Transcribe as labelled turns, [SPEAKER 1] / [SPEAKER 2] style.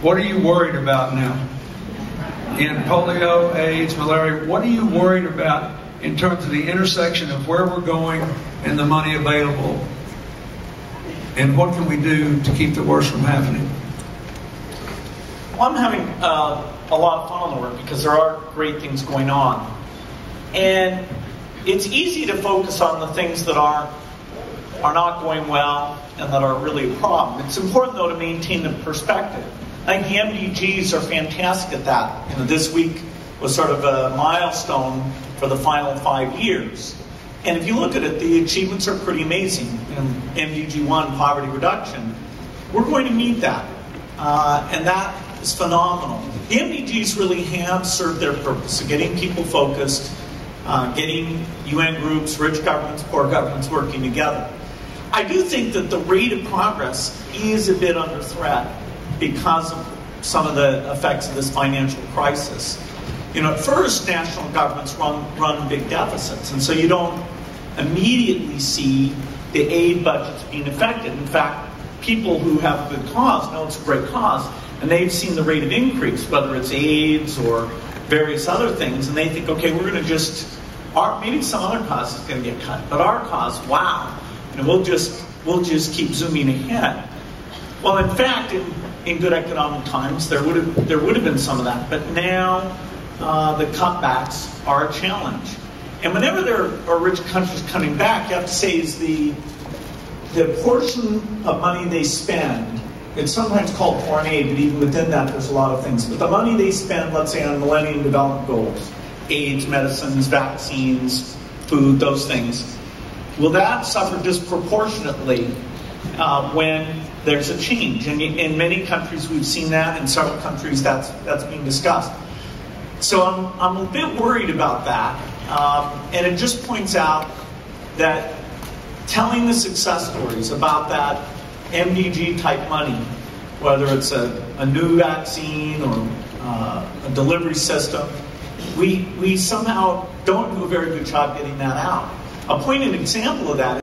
[SPEAKER 1] What are you worried about now? In polio, AIDS, malaria, what are you worried about in terms of the intersection of where we're going and the money available? And what can we do to keep the worst from happening?
[SPEAKER 2] Well, I'm having a lot of fun on the work because there are great things going on. And it's easy to focus on the things that are not going well and that are really a problem. It's important, though, to maintain the perspective. I think the MDGs are fantastic at that. You know, this week was sort of a milestone for the final 5 years. And if you look at it, the achievements are pretty amazing. You know, MDG 1, poverty reduction, we're going to meet that. And that is phenomenal. The MDGs really have served their purpose of getting people focused, getting UN groups, rich governments, poor governments working together. I do think that the rate of progress is a bit under threat because of some of the effects of this financial crisis. You know, at first, national governments run big deficits, and so you don't immediately see the aid budgets being affected. In fact, people who have a good cause know it's a great cause, and they've seen the rate of increase, whether it's AIDS or various other things, and they think, okay, we're going to just, maybe some other cause is going to get cut, but our cause, wow, you know, we'll just keep zooming ahead. Well, in fact, in good economic times, there would have been some of that, but now the cutbacks are a challenge. And whenever there are rich countries coming back, you have to say is the portion of money they spend. It's sometimes called foreign aid, but even within that, there's a lot of things. But the money they spend, let's say, on Millennium Development Goals, AIDS, medicines, vaccines, food, those things, will that suffer disproportionately when there's a change? And in many countries, we've seen that. In several countries, that's being discussed. So I'm a bit worried about that. And it just points out that telling the success stories about that MDG type money, whether it's a new vaccine or a delivery system, we somehow don't do a very good job getting that out. I'll point an example of that.